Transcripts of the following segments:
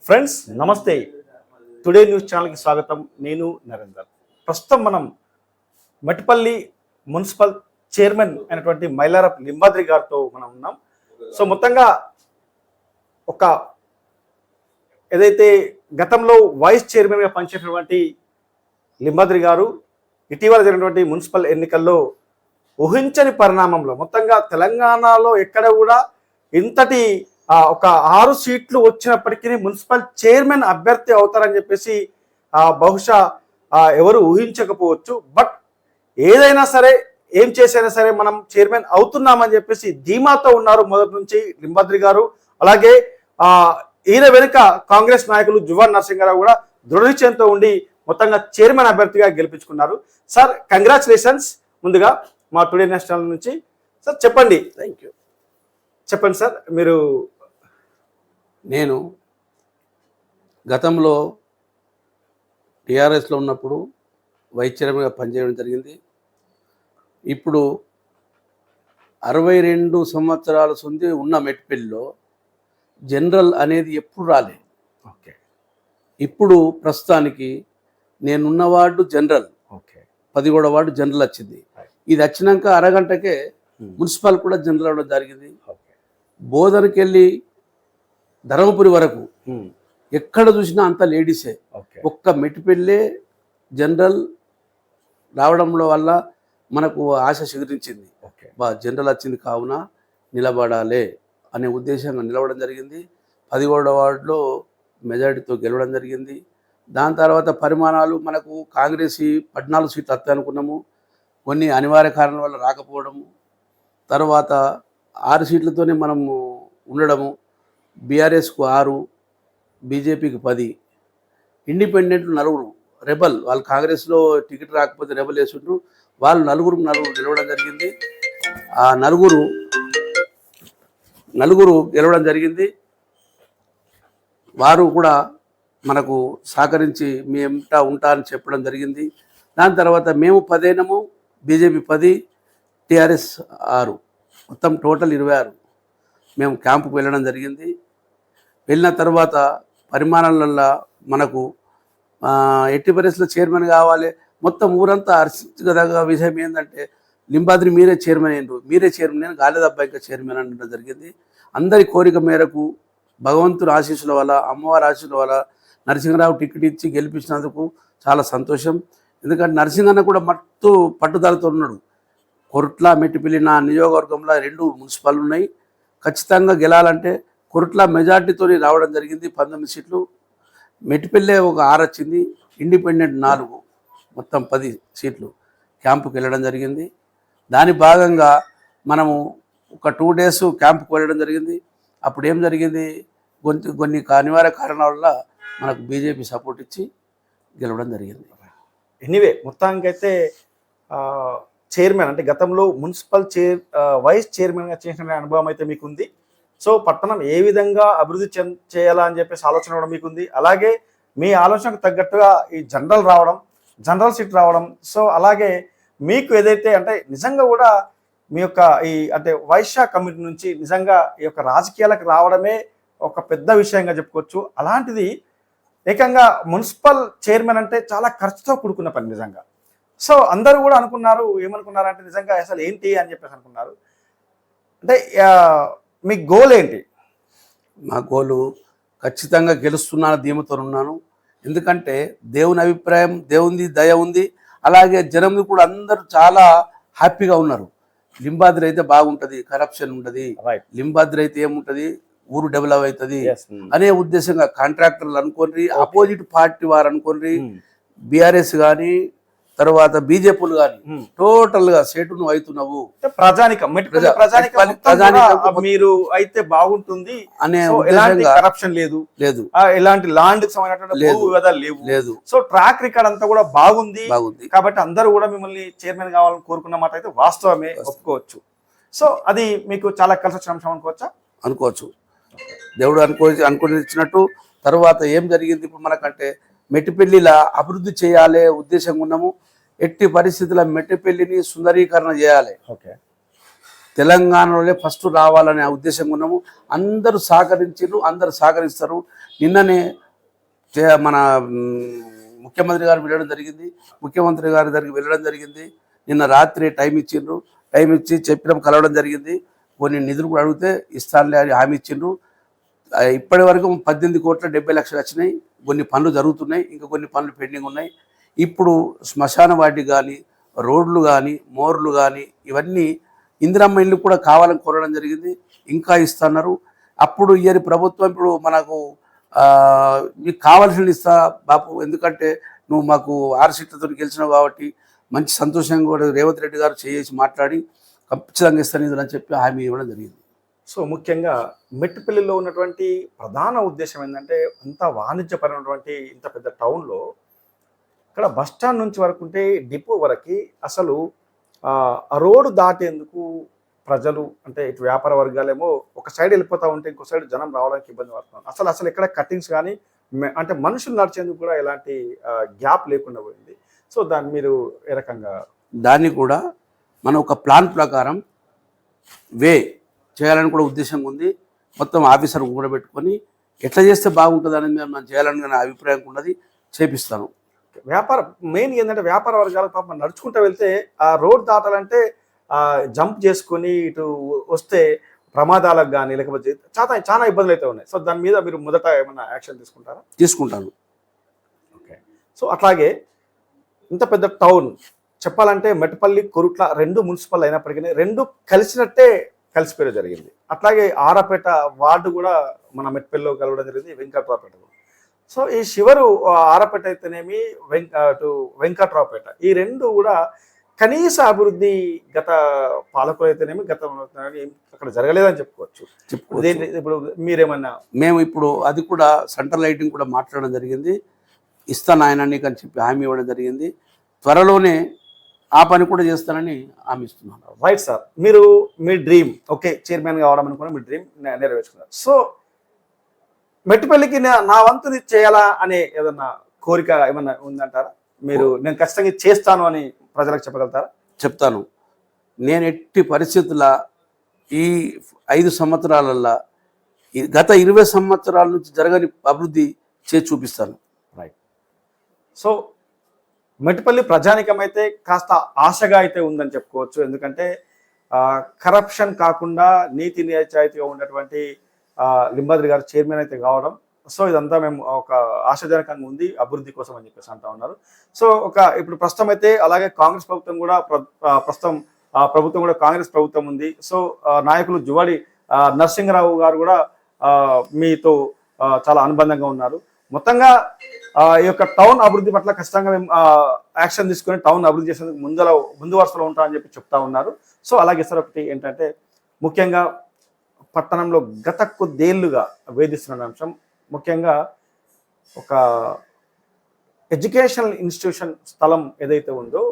Friends నమస్తే. Today news ఛానల్కి స్వాగతం. నేను నరేందర్. ప్రస్తుతం మనం మట్టిపల్లి మున్సిపల్ చైర్మన్ అయినటువంటి మైలారపు లింబాద్రి గారితో మనం ఉన్నాం. సో మొత్తంగా ఒక ఏదైతే గతంలో వైస్ చైర్మన్గా పనిచేసినటువంటి లింబాద్రి గారు ఇటీవల జరిగినటువంటి మున్సిపల్ ఎన్నికల్లో ఊహించని పరిణామంలో మొత్తంగా తెలంగాణలో ఎక్కడ కూడా ఇంతటి ఒక 6 సీట్లు వచ్చినప్పటికీ మున్సిపల్ చైర్మన్ అభ్యర్థి అవుతారని చెప్పేసి బహుశా ఎవరు ఊహించకపోవచ్చు. బట్ ఏదైనా సరే ఏం చేసైనా సరే మనం చైర్మన్ అవుతున్నామని చెప్పేసి ధీమాతో ఉన్నారు మొదటి నుంచి లింబాద్రి గారు. అలాగే ఈయన వెనుక కాంగ్రెస్ నాయకులు జువాన్ నరసింహారావు కూడా దృఢ నిశ్చయంతో ఉండి మొత్తంగా చైర్మన్ అభ్యర్థిగా గెలిపించుకున్నారు. సార్ కంగ్రాచులేషన్స్ ముందుగా మా టుడే నేషనల్ నుంచి. సార్ చెప్పండి. Thank you. చెప్పండి సార్. మీరు నేను గతంలో టీఆర్ఎస్లో ఉన్నప్పుడు వైస్ చైర్మన్గా పనిచేయడం జరిగింది. ఇప్పుడు 62 సంవత్సరాల సుంది ఉన్న మెట్పల్లిలో జనరల్ అనేది ఎప్పుడు రాలేదు. ఓకే. ఇప్పుడు ప్రస్తుతానికి నేనున్న వార్డు జనరల్, 17వ వార్డు జనరల్ వచ్చింది. ఇది వచ్చినాక అరగంటకే మున్సిపల్ కూడా జనరల్ అవ్వడం జరిగింది. బోధనకి వెళ్ళి ధర్మపురి వరకు ఎక్కడ చూసినా అంత లేడీసే. ఒక్క మెట్టిపెళ్ళే జనరల్ రావడంలో వల్ల మనకు ఆశ చిగురించింది. జనరల్ వచ్చింది కావున నిలబడాలి అనే ఉద్దేశంగా నిలవడం జరిగింది. 17వ వార్డులో మెజారిటీతో గెలవడం జరిగింది. దాని తర్వాత పరిమాణాలు మనకు కాంగ్రెస్ 14 సీట్లు వస్తాయి అనుకున్నాము. కొన్ని అనివార్య కారణాల వల్ల రాకపోవడము, తర్వాత 6 సీట్లతోనే మనము ఉండడము, బీఆర్ఎస్కు 6, బీజేపీకి 10, ఇండిపెండెంట్లు 4, రెబల్ వాళ్ళు కాంగ్రెస్లో టికెట్ రాకపోతే రెబల్ వేస్తుంటారు, వాళ్ళు నలుగురు గెలవడం జరిగింది. ఆ నలుగురు గెలవడం జరిగింది. వారు కూడా మనకు సహకరించి మేమంతా ఉంటా అని చెప్పడం జరిగింది. దాని తర్వాత మేము 10 అయినాము, బీజేపీ 10, టీఆర్ఎస్ 6, మొత్తం టోటల్ 26 మేము క్యాంపుకు వెళ్ళడం జరిగింది. వెళ్ళిన తర్వాత పరిమాణాలల్లో మనకు ఎట్టి పరిస్థితుల్లో చైర్మన్ కావాలి. మొత్తం ఊరంతా హర్షించదగ్గ విషయం ఏంటంటే లింబాద్రి మీరే చైర్మన్ అయినరు, మీరే చైర్మన్, నేను గాలిదబ్బా ఇంకా చైర్మన్ అనడం జరిగింది. అందరి కోరిక మేరకు భగవంతుని ఆశీస్సుల వల్ల, అమ్మవారి ఆశీస్సుల వల్ల నరసింహరావు టికెట్ ఇచ్చి గెలిపించినందుకు చాలా సంతోషం. ఎందుకంటే నరసింహన్న కూడా మత్తు పట్టుదలతో ఉన్నాడు. కొరుట్ల, మెట్టిపల్లి నా నియోజకవర్గంలో 2 మున్సిపాలు ఉన్నాయి. ఖచ్చితంగా గెలాలంటే కొరుట్ల మెజార్టీతో రావడం జరిగింది. 19 సీట్లు, మెట్టిపల్లె ఒక 6 వచ్చింది, ఇండిపెండెంట్ 4, మొత్తం 10 సీట్లు క్యాంపుకి వెళ్ళడం జరిగింది. దాని భాగంగా మనము ఒక 2 డేస్ క్యాంపుకి వెళ్ళడం జరిగింది. అప్పుడు ఏం జరిగింది, కొన్ని అనివార్య కారణాల వల్ల మనకు బీజేపీ సపోర్ట్ ఇచ్చి గెలవడం జరిగింది. ఎనీవే మొత్తానికైతే చైర్మన్ అంటే గతంలో మున్సిపల్ వైస్ చైర్మన్గా చేసిన అనుభవం అయితే మీకుంది. సో పట్టణం ఏ విధంగా అభివృద్ధి చేయాలా అని చెప్పేసి ఆలోచన కూడా మీకుంది. అలాగే మీ ఆలోచనకు తగ్గట్టుగా ఈ జనరల్ సీట్ రావడం, సో అలాగే మీకు ఏదైతే అంటే నిజంగా కూడా మీ యొక్క ఈ అంటే వైశ్య కమిటీ నుంచి నిజంగా ఈ యొక్క రాజకీయాలకు రావడమే ఒక పెద్ద విషయంగా చెప్పుకోవచ్చు. అలాంటిది ఏకంగా మున్సిపల్ చైర్మన్ అంటే చాలా ఖర్చుతో కూడుకున్న పని నిజంగా. సో అందరూ కూడా ఏమనుకున్నారంటే నిజంగా అసలు ఏంటి అని చెప్పేసి అనుకున్నారు. అంటే మీ గోల్ ఏంటి? మా గోలు ఖచ్చితంగా గెలుస్తున్నాను, ధీమతో ఉన్నాను. ఎందుకంటే దేవుని అభిప్రాయం, దేవుని దయ ఉంది. అలాగే జనం కూడా అందరూ చాలా హ్యాపీగా ఉన్నారు. లింబాద్రి అయితే బాగుంటుంది, కరప్షన్ ఉంటుంది, లింబాద్రి అయితే ఏముంటుంది, ఊరు డెవలప్ అవుతుంది అనే ఉద్దేశంగా కాంట్రాక్టర్లు అనుకోండి, అపోజిట్ పార్టీ వారు అనుకోండి, బీఆర్ఎస్ కానీ తర్వాత బీజేపీలు కానీ టోటల్గా సేటు నువ్వు అవుతున్నావు, మీరు అయితే బాగుంటుంది అనే కరప్షన్ లేదు, ఎలాంటి ల్యాండ్ లేదు. సో ట్రాక్ రికార్డ్ అంతా కూడా బాగుంది కాబట్టి అందరూ కూడా మిమ్మల్ని చైర్మన్ కావాలని కోరుకున్న మాట అయితే వాస్తవమే, ఒప్పుకోవచ్చు. సో అది మీకు చాలా కలిసి వచ్చిన అంశం అనుకోవచ్చు. దేవుడు అనుకుని ఇచ్చినట్టు. తర్వాత ఏం జరిగింది, ఇప్పుడు మనకంటే మెట్టిపల్లిలా అభివృద్ధి చేయాలి ఉద్దేశంగా ఉన్నాము. ఎట్టి పరిస్థితుల మెట్టిపల్లిని సుందరీకరణ చేయాలి. తెలంగాణలోనే ఫస్ట్ రావాలనే ఉద్దేశం ఉన్నాము. అందరూ సహకరించారు, అందరూ సహకరిస్తారు. నిన్ననే మన ముఖ్యమంత్రి గారు వెళ్ళడం జరిగింది, ముఖ్యమంత్రి గారి దగ్గరికి వెళ్ళడం జరిగింది. నిన్న రాత్రి టైం ఇచ్చిండ్రు, టైం ఇచ్చి చెప్పిన కలవడం జరిగింది. కొన్ని నిధులు కూడా అడిగితే ఇస్తానులే అని హామీ ఇచ్చిండ్రు. ఇప్పటి వరకు 18,70,00,000 వచ్చినాయి. కొన్ని పనులు జరుగుతున్నాయి, ఇంకా కొన్ని పనులు పెండింగ్ ఉన్నాయి. ఇప్పుడు శ్మశాన వాటి కానీ, రోడ్లు కానీ, మోర్లు కానీ, ఇవన్నీ ఇందిరమ్మ ఇల్లు కూడా కావాలని కోరడం జరిగింది. ఇంకా ఇస్తున్నారు. అప్పుడు ఇయర్ ప్రభుత్వం ఇప్పుడు మనకు మీకు కావాల్సిన ఇస్తా బాపు, ఎందుకంటే నువ్వు మాకు 6 సీట్లతో గెలిచినావు కాబట్టి మంచి సంతోషంగా కూడా రేవంత్ రెడ్డి గారు చేసి మాట్లాడి ఖచ్చితంగా ఇస్తాను అని చెప్పి హామీ ఇవ్వడం జరిగింది. సో ముఖ్యంగా మెట్టుపల్లిలో ఉన్నటువంటి ప్రధాన ఉద్దేశం ఏంటంటే, అంత వాణిజ్యపరమైనటువంటి ఇంత పెద్ద టౌన్లో ఇక్కడ బస్ స్టాండ్ నుంచి వరకు ఉంటే డిపో వరకు అసలు ఆ రోడ్డు దాటేందుకు ప్రజలు అంటే ఇటు వ్యాపార వర్గాలేమో ఒక సైడ్ వెళ్ళిపోతూ ఉంటే ఇంకో సైడ్ జనం రావడానికి ఇబ్బంది పడుతున్నారు. అసలు ఎక్కడ కట్టింగ్స్ కానీ అంటే మనుషులు నడిచేందుకు కూడా ఎలాంటి గ్యాప్ లేకుండా పోయింది. సో దాన్ని మీరు ఏ రకంగా దాన్ని కూడా మనం ఒక ప్లాన్ ప్రకారం వే చేయాలని కూడా ఉద్దేశంగా ఉంది. మొత్తం ఆఫీసర్ కూడా పెట్టుకొని ఎట్లా చేస్తే బాగుంటుంది అనేది మనం చేయాలని నా అభిప్రాయం ఉన్నది, చేపిస్తాను. వ్యాపార మెయిన్ ఏంటంటే వ్యాపార వర్గాలకు పాపం నడుచుకుంటూ వెళ్తే ఆ రోడ్ దాటాలంటే జంప్ చేసుకొని ఇటు వస్తే ప్రమాదాలకు కానీ లేకపోతే చాలా ఇబ్బందులు అయితే ఉన్నాయి. సో దాని మీద మీరు మొదట ఏమైనా యాక్షన్ తీసుకుంటారా? తీసుకుంటాను. ఓకే. సో అట్లాగే ఇంత పెద్ద టౌన్ చెప్పాలంటే మెట్టపల్లి, కొరుట్ల 2 మున్సిపల్ అయినప్పటికీ 2 కలిసినట్టే కలిసిపోయడం జరిగింది. అట్లాగే ఆరపేట వార్డు కూడా మన మెట్టపల్లిలో కలవడం జరిగింది, వెంకట్రావుపేటలో. సో ఈ శివరు ఆరపేట అయితేనేమి వెంకట్రావుపేట, ఈ 2 కూడా కనీస అభివృద్ధి గత పాలకులు అయితేనేమి గత అక్కడ జరగలేదని చెప్పుకోవచ్చు. ఇప్పుడు మీరేమన్నా? మేము ఇప్పుడు అది కూడా సెంట్రల్ లైటింగ్ కూడా మాట్లాడడం జరిగింది, ఇస్తాను ఆయన నీకు అని చెప్పి హామీ ఇవ్వడం జరిగింది. త్వరలోనే ఆ పని కూడా చేస్తానని హామీ ఇస్తున్నాను. రైట్ సార్, మీరు మీ డ్రీమ్ ఓకే చైర్మన్ కావడం అనుకున్న మీ డ్రీమ్ నెరవేర్చుకున్నారు. సో మెట్టుపల్లికి నా వంతుని చేయాలా అనే ఏదన్నా కోరిక ఏమన్నా ఉందంటారా? మీరు నేను ఖచ్చితంగా చేస్తాను అని ప్రజలకు చెప్పగలుగుతారా? చెప్తాను. నేను ఎట్టి పరిస్థితుల ఈ 5 సంవత్సరాలల్లో గత 20 సంవత్సరాల నుంచి జరగని అభివృద్ధి చేసి చూపిస్తాను. రైట్. సో మెట్టుపల్లి ప్రజానికం అయితే కాస్త ఆశగా అయితే ఉందని చెప్పుకోవచ్చు. ఎందుకంటే కరప్షన్ కాకుండా నీతి నిజాయితీగా ఉన్నటువంటి లింబాద్రి గారు చైర్మన్ అయితే కావడం, సో ఇదంతా మేము ఒక ఆశాజనకంగా ఉంది అభివృద్ధి కోసం అని చెప్పేసి అంటా ఉన్నారు. సో ఇప్పుడు ప్రస్తుతం అయితే అలాగే కాంగ్రెస్ ప్రభుత్వం కూడా ప్రభుత్వం కూడా కాంగ్రెస్ ప్రభుత్వం ఉంది. సో నాయకులు జువాడి నరసింహరావు గారు కూడా మీతో చాలా అనుబంధంగా ఉన్నారు. మొత్తంగా ఈ యొక్క టౌన్ అభివృద్ధి పట్ల ఖచ్చితంగా మేము యాక్షన్ తీసుకొని టౌన్ అభివృద్ధి చేసేందుకు ముందు వరుసలో ఉంటామని చెప్పి చెప్తా ఉన్నారు. సో అలాగే సార్ ఒకటి ఏంటంటే, ముఖ్యంగా పట్టణంలో గత కొద్దేళ్లుగా వేధిస్తున్న అంశం, ముఖ్యంగా ఒక ఎడ్యుకేషనల్ ఇన్స్టిట్యూషన్ స్థలం ఏదైతే ఉందో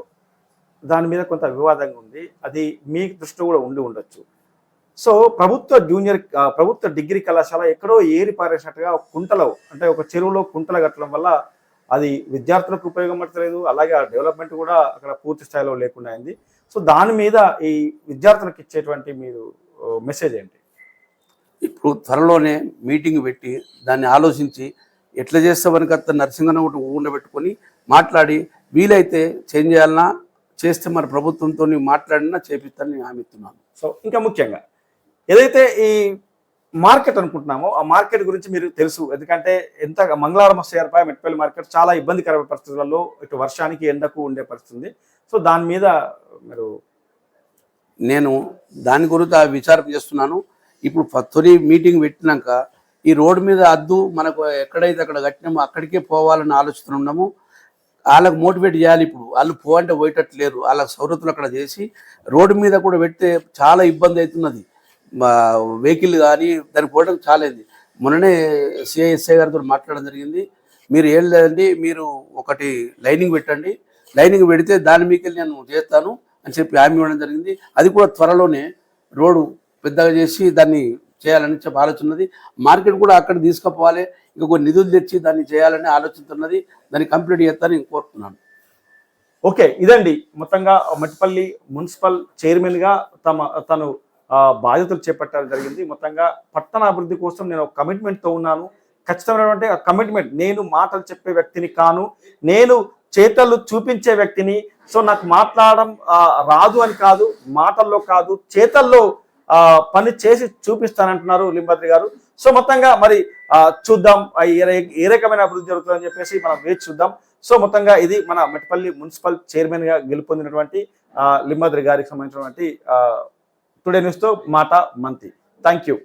దాని మీద కొంత వివాదంగా ఉంది. అది మీ దృష్టిలో కూడా ఉండొచ్చు. సో ప్రభుత్వ డిగ్రీ కళాశాల ఎక్కడో ఏరి పారేసినట్టుగా కుంటలో అంటే ఒక చెరువులో కుంటలు కట్టడం వల్ల అది విద్యార్థులకు ఉపయోగపడతలేదు, అలాగే ఆ డెవలప్మెంట్ కూడా అక్కడ పూర్తి స్థాయిలో లేకుండా అయింది. సో దాని మీద ఈ విద్యార్థులకు ఇచ్చేటువంటి మీరు మెసేజ్ ఏంటి? ఇప్పుడు త్వరలోనే మీటింగ్ పెట్టి దాన్ని ఆలోచించి ఎట్లా చేస్తామని కత్త నరసింహన ఒకటి ఉండబెట్టుకొని మాట్లాడి వీలైతే చేంజ్ చేయాలన్నా చేస్తే మరి ప్రభుత్వంతో మాట్లాడినా చేపిస్తానని హామీ ఇస్తున్నాను. సో ఇంకా ముఖ్యంగా ఏదైతే ఈ మార్కెట్ అనుకుంటున్నామో ఆ మార్కెట్ గురించి మీరు తెలుసు, ఎందుకంటే ఎంత మంగళవారం వస్తాయి మెట్టపల్లి మార్కెట్ చాలా ఇబ్బందికరమైన పరిస్థితులలో ఇటు వర్షానికి ఎండకు ఉండే పరిస్థితుంది. సో దాని మీద నేను దాని గురించి విచారం చేస్తున్నాను. ఇప్పుడు తొలి మీటింగ్ పెట్టినాక ఈ రోడ్డు మీద అద్దు మనకు ఎక్కడైతే అక్కడ కట్టినామో అక్కడికే పోవాలని ఆలోచిస్తున్నాము. వాళ్ళకు మోటివేట్ చేయాలి. ఇప్పుడు వాళ్ళు పోవంటే పోయేటట్టు లేరు, వాళ్ళకి సౌరతులు అక్కడ చేసి రోడ్డు మీద కూడా పెడితే చాలా ఇబ్బంది అవుతున్నది. వెహికల్ కానీ దానికి పోవడం చాలా అయింది. మొన్ననే సిఐఎస్ఐ గారితో మాట్లాడడం జరిగింది. మీరు ఏం లేదండి, మీరు ఒకటి లైనింగ్ పెట్టండి, లైనింగ్ పెడితే దాని మీకు నేను చేస్తాను అని చెప్పి హామీ ఇవ్వడం జరిగింది. అది కూడా త్వరలోనే రోడ్డు పెద్దగా చేసి దాన్ని చేయాలని చెప్పి ఆలోచన. మార్కెట్ కూడా అక్కడ తీసుకుపోవాలి, ఇంకా కొన్ని నిధులు తెచ్చి దాన్ని చేయాలని ఆలోచనతున్నది. దాన్ని కంప్లీట్ చేస్తానని నేను కోరుతున్నాను. ఓకే, ఇదండి మొత్తంగా మెట్టపల్లి మున్సిపల్ చైర్మన్గా తను బాధ్యతలు చేపట్టడం జరిగింది. మొత్తంగా పట్టణ అభివృద్ధి కోసం నేను ఒక కమిట్మెంట్తో ఉన్నాను. ఖచ్చితమైనటువంటి ఆ కమిట్మెంట్. నేను మాటలు చెప్పే వ్యక్తిని కాను, నేను చేతలు చూపించే వ్యక్తిని. సో నాకు మాట్లాడడం రాదు అని కాదు, మాటల్లో కాదు చేతల్లో పని చేసి చూపిస్తానంటున్నారు లింబాద్రి గారు. సో మొత్తంగా మరి చూద్దాం ఏ రకమైన అభివృద్ధి జరుగుతుందని చెప్పేసి మనం వేచి చూద్దాం. సో మొత్తంగా ఇది మన మెట్పల్లి మున్సిపల్ చైర్మన్ గా గెలుపొందినటువంటి లింబాద్రి గారికి సంబంధించినటువంటి టుడే న్యూస్ తో మాట మంతి. Thank you.